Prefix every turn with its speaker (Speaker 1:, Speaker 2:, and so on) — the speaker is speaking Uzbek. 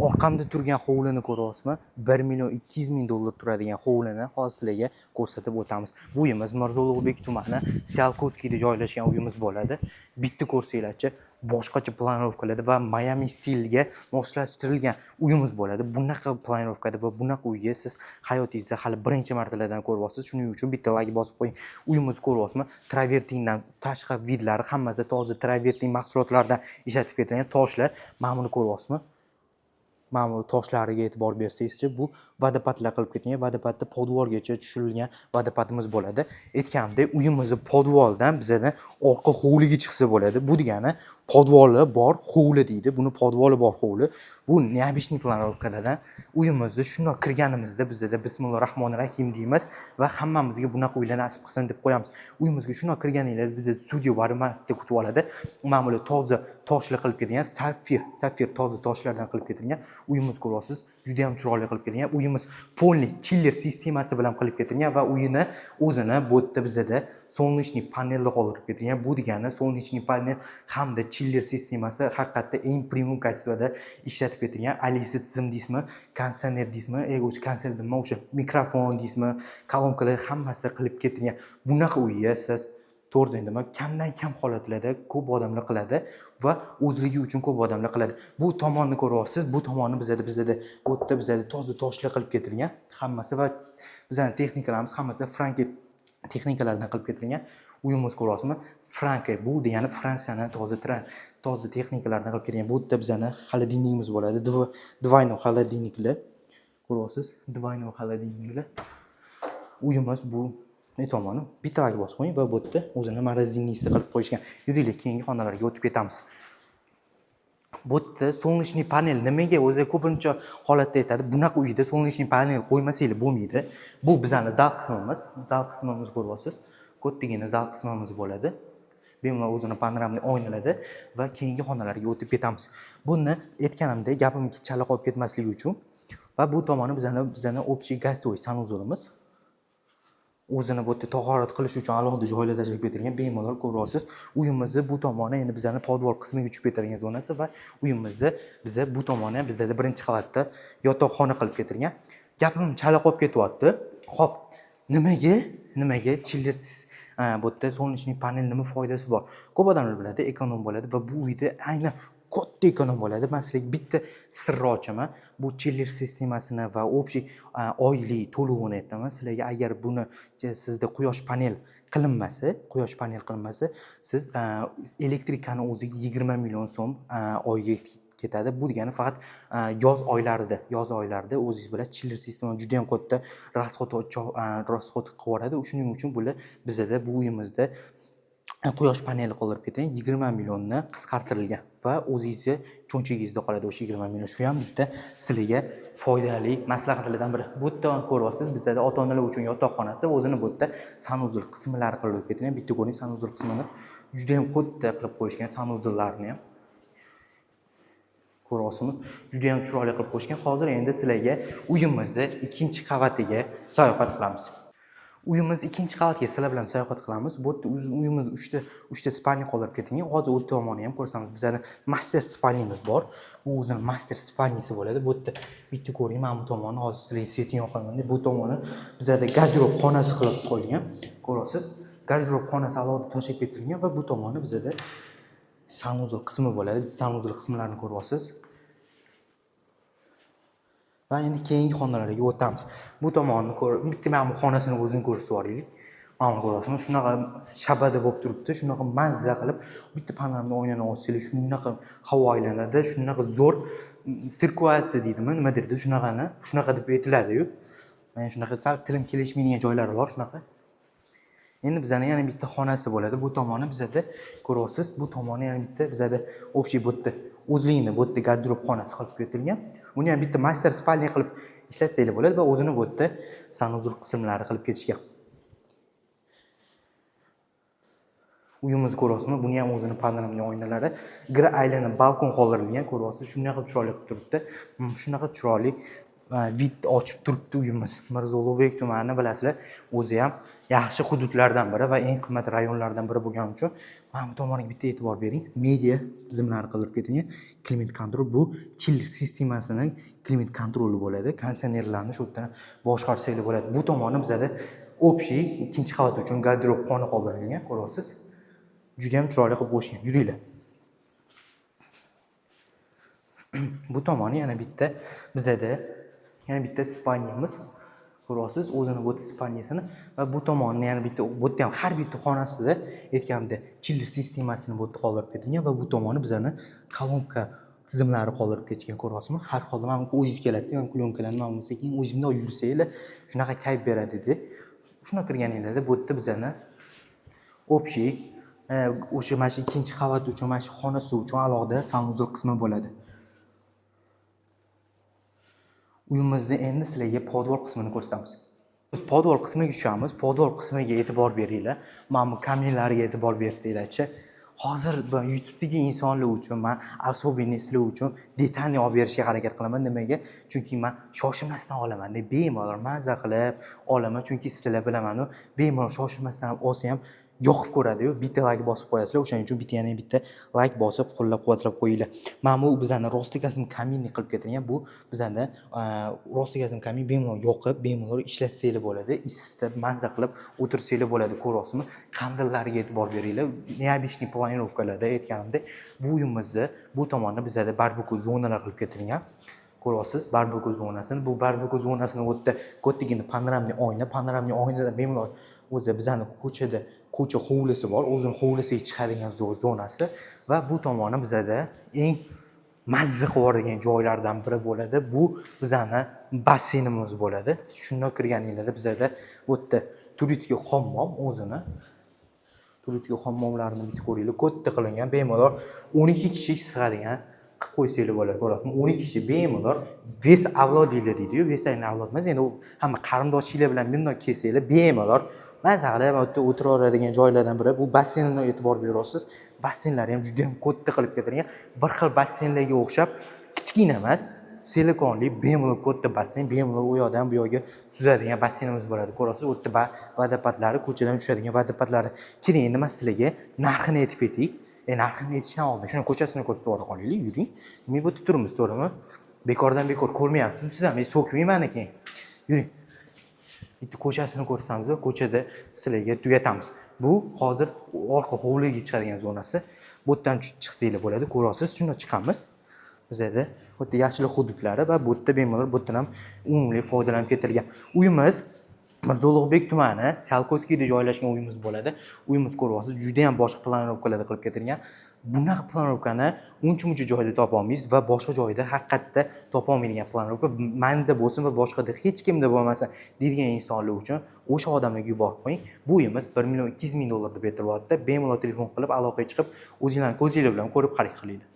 Speaker 1: orqamda turgan hovlini ko'ryapsizmi? 1 million 200 ming dollar turadigan hovlini hozir sizlarga ko'rsatib o'tamiz. Bu uyimiz Mirzo Ulug'bek tumani Tsiolkovskiyda joylashgan uyimiz bo'ladi. Bitta ko'rsanglarchi, boshqacha planirovkalarda va Miami stiliga moslashtirilgan uyimiz bo'ladi. Bunaqa planirovkada va bunaqa uyga siz hayotingizda hali birinchi martalardan ko'ryapsiz. Shuning uchun bitta like bosib qo'ying. Uyimiz ko'ryapsizmi? Travertindan tashqi vidlari hammasi toza travertin mahsulotlardan ishlatib ketilgan toshlar. Mana buni ko'ryapsizmi? Ma'mur toshlariga e'tibor bersangizchi, bu vodopodlar qilib ketilgan, vodopodda podvolgacha tushirilgan vodopodimiz bo'ladi. Aytganimdek, uyimizni podvoldan bizdan orqa hovliga chiqsa bo'ladi. Bu degani podvoli bor hovli deydi. Buni podvoli bor hovli. Bu neobычный planirovkalardan uyimizda shunday kirganimizda bizda bismillahirrohmanirrohim deymiz va hammamizga bunaqa uylar nasib qilsin deb qo'yamiz. Uyimizga shunday kirganinglarda bizda studio variantda kutib oladi. Ma'muli toza toshlar qilib ketilgan, safir toza toshlardan qilib ketilgan. Uyimiz ko'ryapsiz, juda ham chiroyli qilib ketilgan. Uyimiz полный chiller sistemasi bilan qilib ketilgan va uyini o'zini bu yerda bizda солнечный panelda qoldirib ketilgan. Bu degani солнечный panel hamda chiller sistemasi haqiqatda eng premium kачествоda ishlatib ketilgan. Alisitizm deysizmi, kondisioner deysizmi, kondisioner nima o'sha mikrofon deysizmi, kolonkalar hammasi qilib ketilgan. Bunaqa uyga siz to'g'ri nima kamdan kam holatlarda ko'p odamlar qiladi va o'zligi uchun ko'p odamlar qiladi. Bu tomonni ko'ryapsiz, bu tomonni bizda bu yerda bizda toza toshlar qilib ketilgan hammasi va bizning texnikalarimiz hammasi Franke texnikalardan qilib ketilgan. Uyimiz ko'ryapsizmi? Franke bu degani Fransiyaning toza texnikalardan qilib ketilgan. Bu yerda bizning xolodilnikimiz bo'ladi. Двойной xolodilniklar. Ko'ryapsiz? Двойной xolodilniklar. Uyimiz bu tomoni bittaga bosib qo'ying va bu yerda o'zini morozinniysini qilib qo'yishgan. Yuringlar, keyingi xonalarga o'tib ketamiz. Bu yerda солнечный panel nimaga o'zi ko'pincha holatda aytadi, bunaqa uyda солнечный panel qo'ymasanglar bo'lmaydi. Bu bizning zal qismimiz. Zal qismimiz ko'ryapsiz. Kattagina zal qismimiz bo'ladi. Bemalol o'zini panoramli oynaladi va keyingi xonalarga o'tib ketamiz. Buni aytganimdek, gapim chala qolib ketmasligi uchun va bu tomoni bizning общий gostoy sanuzolimiz. O'zini bu yerda tahorat qilish uchun alohida joylar tashlab ketilgan. Bemalol ko'ryapsiz. Uyimizni bu tomoni endi bizning podvol qismiga tushib ketadigan zonasi va uyimizni bu tomoni bizda birinchi qavatda yotoqxona qilib ketilgan. Gapim chala qolib ketyapti. Xo'p, nimaga chiller bu yerda солнечный panel nima foydasi bor? Ko'p odamlar biladi, ekonom bo'ladi va bu uyda aynan katta ekonom bo'ladi. Men sizlarga bitta sirni ochaman. Bu chiller sistemasini va общий oylik to'lovini aytaman. Sizlarga agar buni sizda quyosh panel qilinmasa, siz elektrikani o'ziga 20 million so'm oyga ketadi. Bu degani faqat yoz oylarida o'zingiz bilan chiller sistema juda ham katta rasxod qilib yuboradi. Shuning uchun bular bizda bu uyimizda quyosh paneli qoldirib ketilgan 20 millionni qisqartirilgan va o'zingizga cho'nchagingizda qoladi o'sha 20 million. Shu ham bitta sizlarga foydali maslahatlardan biri. Bu yerda ko'ryapsiz, bizda ota-onalar uchun yotoqxonasi va o'zini bu yerda sanuzul qismlari qilib ketilgan. Bitta ko'ring, sanuzul qismini juda ham katta qilib qo'yishgan sanuzullarni ham. Ko'ryapsizmi? Juda ham chiroyli qilib qo'yishgan. Hozir endi sizlarga uyimizning ikkinchi qavatiga sayohat qilamiz. Uyimiz ikkinchi qavatga sizlar bilan sayohat qilamiz. Bu uyimiz 3 ta spalni qoldirib ketilgan. Hozir o'ng tomoni ham ko'rsamiz. Bizning master spalnimiz bor. Bu o'zining master spalnisi bo'ladi. Bu yerda bitta ko'ring, mana bu tomoni hozir sizlarga seting yoqaman. Bu tomoni bizda garderob xonasi qilib qo'yilgan. Ko'ryapsiz? Garderob xonasi alohida tashlab ketilgan va bu tomoni bizda sanuzul qismi bo'ladi. Sanuzul qismlarini ko'ryapsiz. Va endi keyingi xonalarga o'tamiz. Bu tomonni bitta mana bu xonasini o'zini ko'rsatib yuboraylik. Mana ko'ryapsizmi? Shunaqa shabada bo'lib turibdi. Shunaqa mazza qilib bitta panoramni o'ynani ochsanglar, shunaqa havo aylanadi, shunaqa zo'r sirkulyatsiya deydimi, nima derdi, shunaqa deb aytiladi-yu. Mana shunaqa sal tilim kelishmaydigan joylari bor shunaqa. Endi bizning yana bitta xonasi bo'ladi. Bu tomoni bizda ko'ryapsiz, bu tomoni yana bitta bizda общий bu yerda o'zligini bu yerda garderob xonasi qilib ketilgan. Buni ham bitta master spalni qilib ishlatsanglar bo'ladi va o'zini bu yerda sanuzul qismlari qilib ketishgan. Uyimiz ko'ryapsizmi? Buni ham o'zini panoramli oynalari, gir aylanib balkon qoldirilgan, ko'ryapsiz. Shunaqa chiroyli qilib turibdi. Shunaqa chiroyli vid ochib turibdi uyimiz. Mirzo Ulug'bek tumanini bilasizlar, o'zi ham yaxshi hududlardan biri va eng qimmat rayonlardan biri bo'lgani uchun mana bu tomoniga bitta e'tibor bering. Media tizimlari qilib ketilgan klimat kontrol bu chiller sistemasining klimat kontroli bo'ladi. Konditsionerlarni shu yerdan boshqarsangiz bo'ladi. Bu tomoni bizada общий ikkinchi qavat uchun garderob xona qoldirilgan, ko'ryapsiz. Juda ham chiroyli qilib qo'yishgan. Yuringlar. Bu tomoni yana bitta bizada yana bitta spanyamiz. Ko'ryapsiz, o'zini bu spanyasini va bu tomonni yana bitta bu yerda ham har bitta xonasida aytganimda chiller sistemasini bu yerda qoldirib ketilgan va bu tomoni bizani kolonka tizimlari qoldirib ketgan, ko'ryapsizmi? Har holda mana bu o'zingiz kelasiz, mana plyonkalarni mana bu sekin o'zingizda olib yursanglar shunaqa kayf beradi dedi. Shuna kirganinglarda bu yerda bizani общий o'sha mana shu ikkinchi qavat uchun, mana shu xonasi uchun alohida sanuzor qismi bo'ladi. Uyimizni endi sizlarga podvol qismini ko'rsatamiz. Biz podvol qismiga tushamiz. Podvol qismiga e'tibor beringlar. Mana bu kaminlarga e'tibor bersanglar-chi. Hozir YouTube'dagi insonlar uchun men особенно sizlar uchun detalni olib berishga harakat qilaman. Nimaga? Chunki men shoshilmasdan olaman. Bemalol maza qilib olaman. Chunki sizlar bilaman-ku, bemalol shoshilmasdan olsa ham yoqib ko'radi-yu. Bitta like bosib qo'yasizlar. O'shaning uchun bitta yana bitta like bosib, qo'llab-quvvatlab qo'yinglar. Mana bu bizani rostikasm kaminni qilib ketilgan. Bu bizani rostikasm kamin bemalol yoqib, bemalol ishlatsanglar bo'ladi. Isitib, maza qilib o'tirsanglar bo'ladi, ko'ryapsizmi? Qandillariga e'tibor beringlar. Neobычный planirovkalarda aytganimdek, bu uyimizda bu tomonni bizada barbekue zonalar qilib ketilgan. Ko'ryapsiz, barbekue zonasini. Bu barbekue zonasini o'tda kattagina panoramli oynalar bemalol o'zi bizani ko'cha hovlisi bor, o'zini hovlisiga chiqadigan zonasi va bu tomoni bizada eng mazza qiladigan joylardan biri bo'ladi. Bu bizani basseynimiz bo'ladi. Shundan kirganinglarda bizada bu yerda turistik hammom o'zini turistik hammomlarini bitib ko'ringlar. Katta qilingan, bemalol 12 kishi sig'adigan qilib qo'ysanglar bo'ladi, ko'rasizmi? 12 kishi bemalol ves avlodinglar deydi-yu, vesayni avlod emas. Endi hamma qarindoshinglar bilan bundoq kelsanglar bemalol maza qilib o'tiradigan joylardan biri. Bu basseynga e'tibor berasiz. Basseynlar ham juda ham katta qilib ketilgan. Bir xil basseynlarga o'xshab kichkina emas, silikonli, bemalol katta basseyn, bemalol u yoqdan bu yoqqa suzadigan basseynimiz bo'ladi. Ko'rasiz, u yerda vodopadlari, ko'chadan tushadigan vodopadlari. Keling, endi men sizlarga narxini aytib ketdik. Narxini aytishdan oldin shuni ko'chasini ko'rsatib o'ra qolaylik, yuring. Men bu yerda turibmiz, to'g'rimi? Bekordan bekor ko'rmayapsiz siz ham, so'kmayman keyin. Yuring. Bitta ko'chasini ko'rsatamiz va ko'chada sizlarga tugatamiz. Bu hozir orqa hovliga chiqadigan zonasi. Bu yerdan chiqsanglar bo'ladi, ko'rasiz. Shundan chiqamiz. Bizda bu yerda yaxshilik hududlari va bu yerda bemalol bu yerdan ham umumiy foydalanib ketilgan. Uyimiz Mirzo-Ulug'bek tumani, Salkoskiyda joylashgan uyimiz bo'ladi. Uyimiz ko'ryapsiz, juda ham boshqa planirovkalarda qilib ketilgan. Bunaqa planirovkani uncha-muncha joyda topa olmaysiz va boshqa joyda haqiqatda topa olmaydigan planirovka menda bo'lsin va boshqada hech kimda bo'lmasin deydigan insonlar uchun o'sha odamlarga yuborib qo'ying. Bu uyimiz 1 million 200 ming dollar deb aytilyapti. Bemalol telefon qilib aloqaga chiqib, o'zingizlar ko'zinglar bilan ko'rib xarid qilinglar.